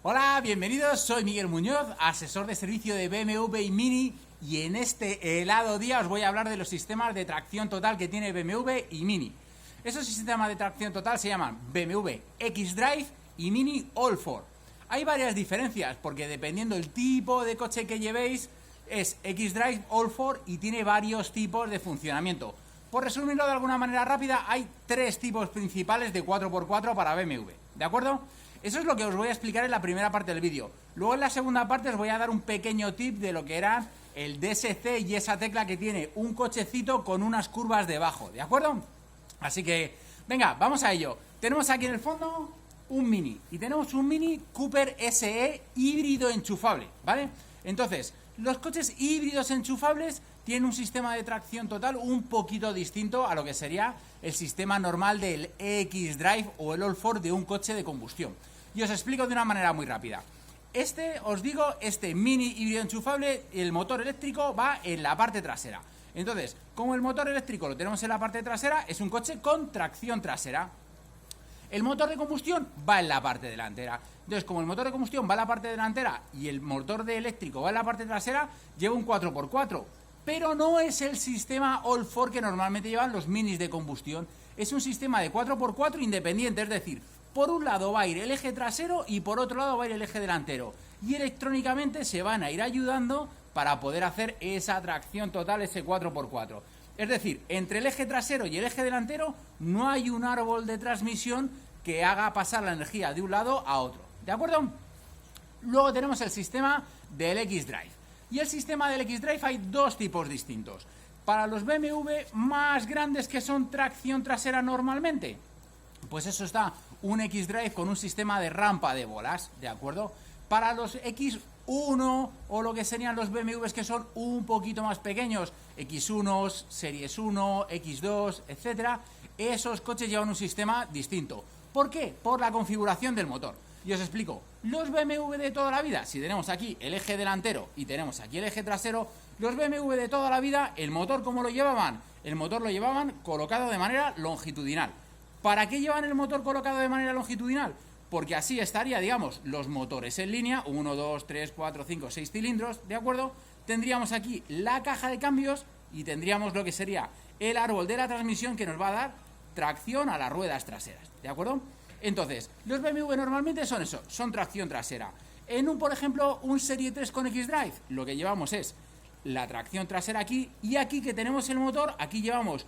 Hola, bienvenidos, soy Miguel Muñoz, asesor de servicio de BMW y Mini, y en este helado día os voy a hablar de los sistemas de tracción total que tiene BMW y Mini. Esos sistemas de tracción total se llaman BMW xDrive y Mini All4. Hay varias diferencias porque dependiendo del tipo de coche que llevéis es xDrive, All4 y tiene varios tipos de funcionamiento. Por resumirlo de alguna manera rápida, hay tres tipos principales de 4x4 para BMW, ¿de acuerdo? Eso es lo que os voy a explicar en la primera parte del vídeo. Luego en la segunda parte os voy a dar un pequeño tip de lo que era el DSC y esa tecla que tiene un cochecito con unas curvas debajo, ¿de acuerdo? Así que, venga, vamos a ello. Tenemos aquí en el fondo un Mini y tenemos un Mini Cooper SE híbrido enchufable, ¿vale? Entonces, los coches híbridos enchufables tienen un sistema de tracción total un poquito distinto a lo que sería el sistema normal del xDrive o el All4 de un coche de combustión. Y os explico de una manera muy rápida. Este Mini híbrido enchufable, el motor eléctrico va en la parte trasera. Entonces, como el motor eléctrico lo tenemos en la parte trasera, es un coche con tracción trasera. El motor de combustión va en la parte delantera. Entonces, como el motor de combustión va en la parte delantera y el motor de eléctrico va en la parte trasera, lleva un 4x4. Pero no es el sistema All4 que normalmente llevan los Minis de combustión. Es un sistema de 4x4 independiente, es decir, por un lado va a ir el eje trasero y por otro lado va a ir el eje delantero. Y electrónicamente se van a ir ayudando para poder hacer esa tracción total, ese 4x4. Es decir, entre el eje trasero y el eje delantero no hay un árbol de transmisión que haga pasar la energía de un lado a otro, ¿de acuerdo? Luego tenemos el sistema del xDrive. Y el sistema del xDrive hay dos tipos distintos. Para los BMW más grandes que son tracción trasera normalmente, pues eso está un xDrive con un sistema de rampa de bolas, ¿de acuerdo? Para los X1 o lo que serían los BMWs que son un poquito más pequeños, X1, Series 1, X2, etcétera, esos coches llevan un sistema distinto. ¿Por qué? Por la configuración del motor. Y os explico, los BMW de toda la vida, si tenemos aquí el eje delantero y tenemos aquí el eje trasero, los BMW de toda la vida, el motor ¿cómo lo llevaban? El motor lo llevaban colocado de manera longitudinal. ¿Para qué llevan el motor colocado de manera longitudinal? Porque así estaría, digamos, los motores en línea, 1, 2, 3, 4, 5, 6 cilindros, ¿de acuerdo? Tendríamos aquí la caja de cambios y tendríamos lo que sería el árbol de la transmisión que nos va a dar tracción a las ruedas traseras, ¿de acuerdo? Entonces, los BMW normalmente son eso, son tracción trasera. En por ejemplo, un Serie 3 con xDrive, lo que llevamos es la tracción trasera aquí, y aquí que tenemos el motor, aquí llevamos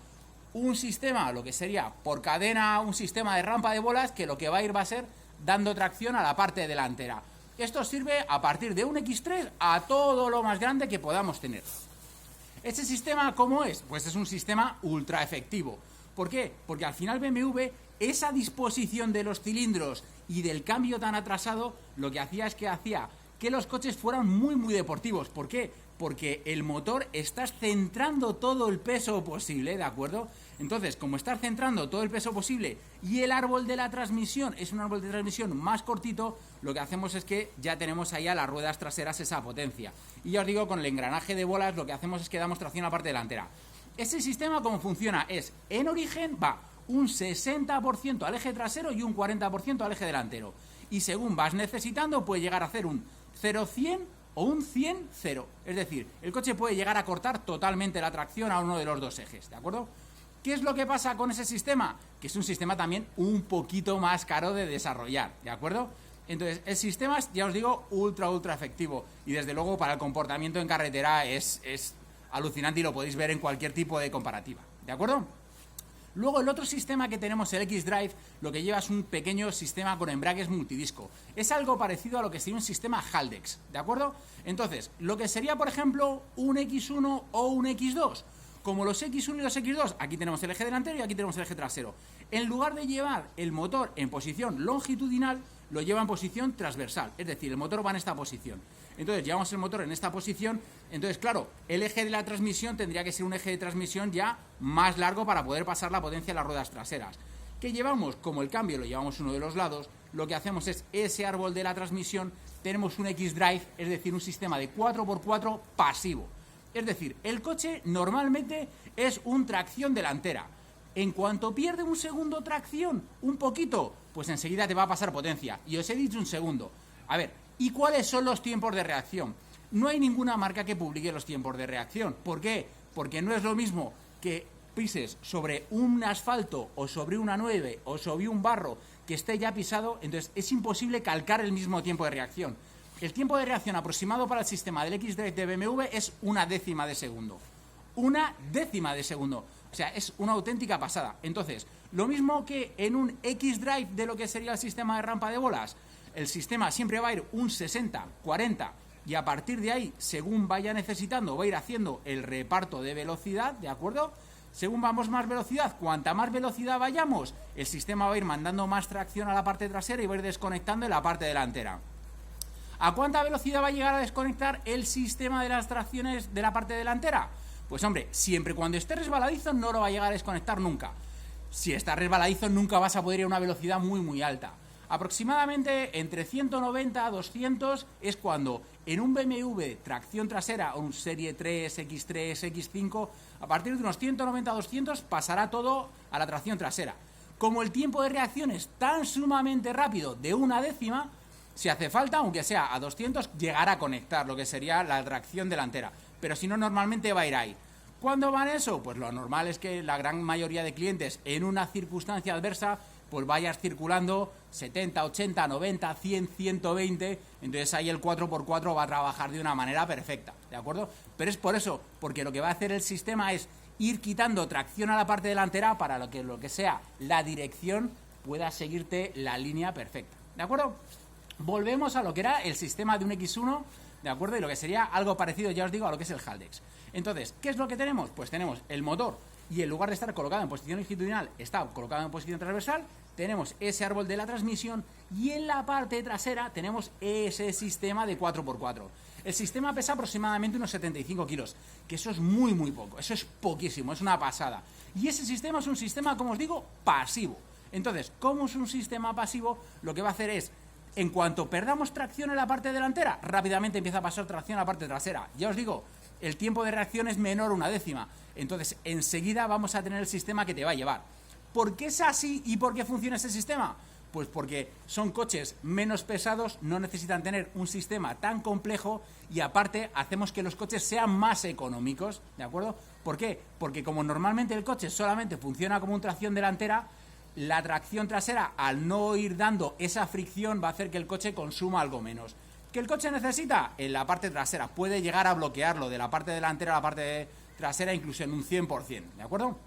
un sistema, lo que sería por cadena, un sistema de rampa de bolas, que lo que va a ir va a ser dando tracción a la parte delantera. Esto sirve a partir de un X3 a todo lo más grande que podamos tener. ¿Este sistema cómo es? Pues es un sistema ultra efectivo. ¿Por qué? Porque al final BMW, esa disposición de los cilindros y del cambio tan atrasado, lo que hacía es que hacía que los coches fueran muy deportivos. ¿Por qué? Porque el motor estás centrando todo el peso posible, ¿de acuerdo? Entonces, como estás centrando todo el peso posible y el árbol de la transmisión es un árbol de transmisión más cortito, lo que hacemos es que ya tenemos ahí a las ruedas traseras esa potencia. Y ya os digo, con el engranaje de bolas lo que hacemos es que damos tracción a la parte delantera. Este sistema, ¿cómo funciona? Es, en origen, va un 60% al eje trasero y un 40% al eje delantero. Y según vas necesitando, puede llegar a hacer un 0-100 o un 100-0. Es decir, el coche puede llegar a cortar totalmente la tracción a uno de los dos ejes, ¿de acuerdo? ¿Qué es lo que pasa con ese sistema? Que es un sistema también un poquito más caro de desarrollar, ¿de acuerdo? Entonces, el sistema es, ya os digo, ultra efectivo. Y desde luego para el comportamiento en carretera es alucinante y lo podéis ver en cualquier tipo de comparativa, ¿de acuerdo? Luego el otro sistema que tenemos, el xDrive, lo que lleva es un pequeño sistema con embragues multidisco. Es algo parecido a lo que sería un sistema Haldex, ¿de acuerdo? Entonces, lo que sería, por ejemplo, un X1 o un X2, como los X1 y los X2, aquí tenemos el eje delantero y aquí tenemos el eje trasero. En lugar de llevar el motor en posición longitudinal, lo lleva en posición transversal, es decir, el motor va en esta posición. Entonces llevamos el motor en esta posición, entonces claro, el eje de la transmisión tendría que ser un eje de transmisión ya más largo para poder pasar la potencia a las ruedas traseras. ¿Qué llevamos? Como el cambio lo llevamos uno de los lados, lo que hacemos es ese árbol de la transmisión, tenemos un xDrive, es decir, un sistema de 4x4 pasivo. Es decir, el coche normalmente es un tracción delantera. En cuanto pierde un segundo tracción, un poquito, pues enseguida te va a pasar potencia. Y os he dicho un segundo. A ver, ¿y cuáles son los tiempos de reacción? No hay ninguna marca que publique los tiempos de reacción. ¿Por qué? Porque no es lo mismo que pises sobre un asfalto o sobre una nieve o sobre un barro que esté ya pisado, entonces es imposible calcar el mismo tiempo de reacción. El tiempo de reacción aproximado para el sistema del X-Drive de BMW es 1/10 de segundo. 1/10 de segundo. O sea, es una auténtica pasada. Entonces, lo mismo que en un X-Drive de lo que sería el sistema de rampa de bolas, el sistema siempre va a ir un 60-40 y a partir de ahí, según vaya necesitando, va a ir haciendo el reparto de velocidad, ¿de acuerdo? Según vamos más velocidad, cuanta más velocidad vayamos, el sistema va a ir mandando más tracción a la parte trasera y va a ir desconectando en la parte delantera. ¿A cuánta velocidad va a llegar a desconectar el sistema de las tracciones de la parte delantera? Pues hombre, siempre cuando esté resbaladizo no lo va a llegar a desconectar nunca. Si está resbaladizo nunca vas a poder ir a una velocidad muy alta. Aproximadamente entre 190 a 200 es cuando en un BMW tracción trasera o un Serie 3, X3, X5, a partir de unos 190 a 200 pasará todo a la tracción trasera. Como el tiempo de reacción es tan sumamente rápido, de 1/10, si hace falta, aunque sea a 200, llegará a conectar lo que sería la tracción delantera. Pero si no, normalmente va a ir ahí. ¿Cuándo van eso? Pues lo normal es que la gran mayoría de clientes en una circunstancia adversa pues vayas circulando 70, 80, 90, 100, 120, entonces ahí el 4x4 va a trabajar de una manera perfecta, ¿de acuerdo? Pero es por eso, porque lo que va a hacer el sistema es ir quitando tracción a la parte delantera para lo que sea la dirección pueda seguirte la línea perfecta, ¿de acuerdo? Volvemos a lo que era el sistema de un X1, ¿de acuerdo? Y lo que sería algo parecido, ya os digo, a lo que es el Haldex. Entonces, ¿qué es lo que tenemos? Pues tenemos el motor y en lugar de estar colocado en posición longitudinal, está colocado en posición transversal, tenemos ese árbol de la transmisión y en la parte trasera tenemos ese sistema de 4x4. El sistema pesa aproximadamente unos 75 kilos, que eso es muy poco, eso es poquísimo, es una pasada. Y ese sistema es un sistema, como os digo, pasivo. Entonces, como es un sistema pasivo, lo que va a hacer es, en cuanto perdamos tracción en la parte delantera, rápidamente empieza a pasar tracción a la parte trasera. Ya os digo, el tiempo de reacción es menor a 1/10. Entonces, enseguida vamos a tener el sistema que te va a llevar. ¿Por qué es así y por qué funciona ese sistema? Pues porque son coches menos pesados, no necesitan tener un sistema tan complejo y aparte hacemos que los coches sean más económicos, ¿de acuerdo? ¿Por qué? Porque como normalmente el coche solamente funciona como una tracción delantera, la tracción trasera, al no ir dando esa fricción, va a hacer que el coche consuma algo menos. ¿Qué el coche necesita? En la parte trasera. Puede llegar a bloquearlo de la parte delantera a la parte trasera incluso en un 100%, ¿de acuerdo?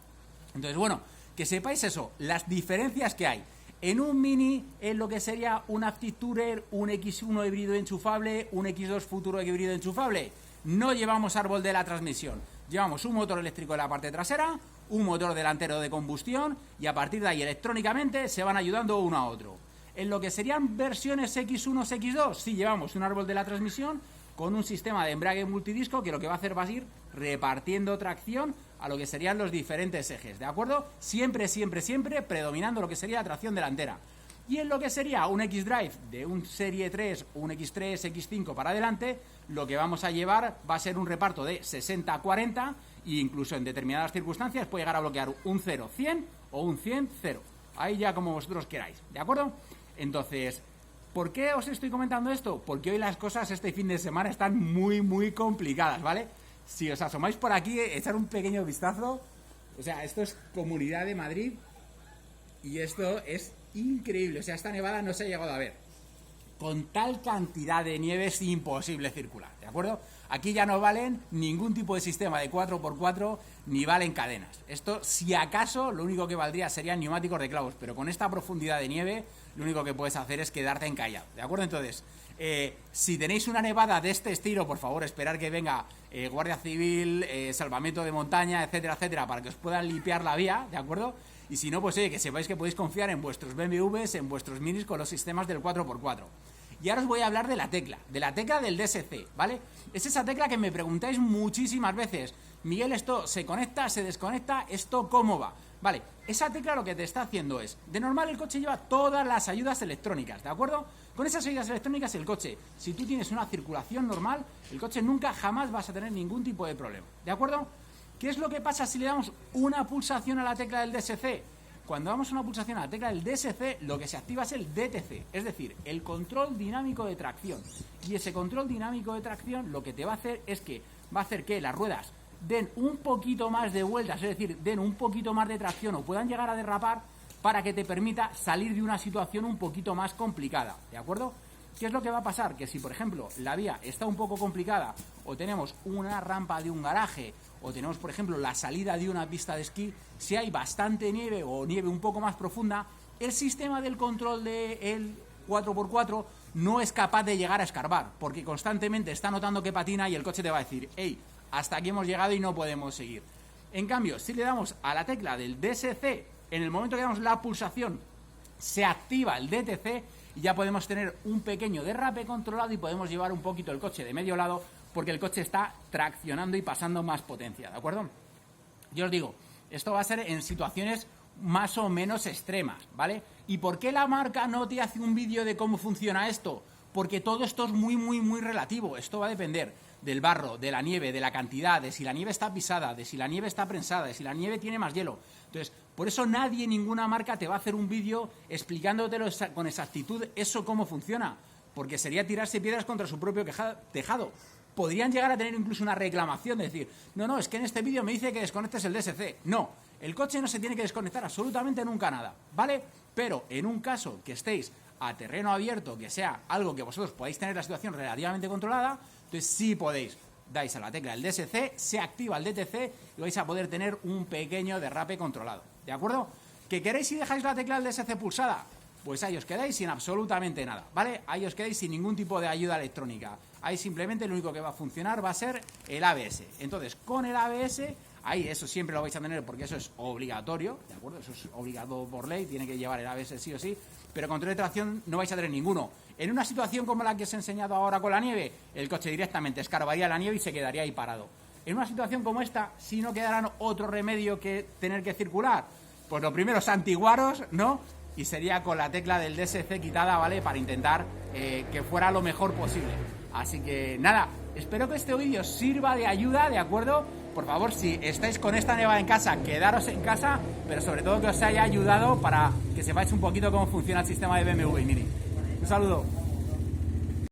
Entonces, bueno, que sepáis eso, las diferencias que hay. En un Mini, en lo que sería un Active Tourer, un X1 híbrido enchufable, un X2 futuro híbrido enchufable, no llevamos árbol de la transmisión. Llevamos un motor eléctrico en la parte trasera, un motor delantero de combustión y a partir de ahí electrónicamente se van ayudando uno a otro. En lo que serían versiones X1, X2, sí llevamos un árbol de la transmisión con un sistema de embrague multidisco que lo que va a hacer va a ir repartiendo tracción a lo que serían los diferentes ejes, ¿de acuerdo? Siempre predominando lo que sería la tracción delantera. Y en lo que sería un X-Drive de un Serie 3, un X3, X5 para adelante, lo que vamos a llevar va a ser un reparto de 60-40 e incluso en determinadas circunstancias puede llegar a bloquear un 0-100 o un 100-0. Ahí ya como vosotros queráis, ¿de acuerdo? Entonces, ¿por qué os estoy comentando esto? Porque hoy las cosas este fin de semana están muy complicadas, ¿vale? Si os asomáis por aquí, echar un pequeño vistazo. O sea, esto es Comunidad de Madrid y esto es increíble. O sea, esta nevada no se ha llegado a ver. Con tal cantidad de nieve es imposible circular, ¿de acuerdo? Aquí ya no valen ningún tipo de sistema de 4x4 ni valen cadenas. Esto, si acaso, lo único que valdría serían neumáticos de clavos, pero con esta profundidad de nieve, lo único que puedes hacer es quedarte encallado, ¿de acuerdo? Entonces, si tenéis una nevada de este estilo, por favor, esperar que venga Guardia Civil, salvamento de montaña, etcétera, para que os puedan limpiar la vía, ¿de acuerdo? Y si no, pues que sepáis que podéis confiar en vuestros BMWs, en vuestros Minis con los sistemas del 4x4. Y ahora os voy a hablar de la tecla del DSC, ¿vale? Es esa tecla que me preguntáis muchísimas veces. Miguel, ¿esto se conecta, se desconecta? ¿Esto cómo va? Vale, esa tecla lo que te está haciendo es, de normal el coche lleva todas las ayudas electrónicas, ¿de acuerdo? Con esas ayudas electrónicas el coche, si tú tienes una circulación normal, el coche nunca jamás vas a tener ningún tipo de problema, ¿de acuerdo? ¿Qué es lo que pasa si le damos una pulsación a la tecla del DSC? cuando damos una pulsación a la tecla del DSC, lo que se activa es el DTC, es decir, el control dinámico de tracción. Y ese control dinámico de tracción lo que te va a hacer es que va a hacer que las ruedas den un poquito más de vueltas, es decir, den un poquito más de tracción o puedan llegar a derrapar para que te permita salir de una situación un poquito más complicada, ¿de acuerdo? ¿Qué es lo que va a pasar? Que si, por ejemplo, la vía está un poco complicada o tenemos una rampa de un garaje o tenemos, por ejemplo, la salida de una pista de esquí, si hay bastante nieve o nieve un poco más profunda, el sistema del control del 4x4 no es capaz de llegar a escarbar, porque constantemente está notando que patina y el coche te va a decir, hey, hasta aquí hemos llegado y no podemos seguir. En cambio, si le damos a la tecla del DSC, en el momento que damos la pulsación, se activa el DTC y ya podemos tener un pequeño derrape controlado y podemos llevar un poquito el coche de medio lado porque el coche está traccionando y pasando más potencia, ¿de acuerdo? Yo os digo, esto va a ser en situaciones más o menos extremas, ¿vale? ¿Y por qué la marca no te hace un vídeo de cómo funciona esto? Porque todo esto es muy relativo. Esto va a depender del barro, de la nieve, de la cantidad, de si la nieve está pisada, de si la nieve está prensada, de si la nieve tiene más hielo. Entonces, por eso nadie, ninguna marca te va a hacer un vídeo explicándotelo con exactitud eso cómo funciona, porque sería tirarse piedras contra su propio tejado. Podrían llegar a tener incluso una reclamación de decir, no, es que en este vídeo me dice que desconectes el DSC. No, el coche no se tiene que desconectar absolutamente nunca nada, ¿vale? Pero en un caso que estéis a terreno abierto, que sea algo que vosotros podáis tener la situación relativamente controlada, entonces sí podéis. Dais a la tecla del DSC, se activa el DTC y vais a poder tener un pequeño derrape controlado, ¿de acuerdo? ¿Que queréis y dejáis la tecla del DSC pulsada? Pues ahí os quedáis sin absolutamente nada, ¿vale? Ahí os quedáis sin ningún tipo de ayuda electrónica. Ahí simplemente lo único que va a funcionar va a ser el ABS. Entonces, con el ABS, ahí eso siempre lo vais a tener porque eso es obligatorio, ¿de acuerdo? Eso es obligado por ley, tiene que llevar el ABS sí o sí, pero control de tracción no vais a tener ninguno. En una situación como la que os he enseñado ahora con la nieve, el coche directamente escarbaría la nieve y se quedaría ahí parado. En una situación como esta, si no quedarán otro remedio que tener que circular, pues lo primero es antiguaros, ¿no? Y sería con la tecla del DSC quitada, ¿vale? Para intentar que fuera lo mejor posible. Así que nada, espero que este vídeo sirva de ayuda, ¿de acuerdo? Por favor, si estáis con esta nevada en casa, quedaros en casa, pero sobre todo que os haya ayudado para que sepáis un poquito cómo funciona el sistema de BMW Mini. Un saludo.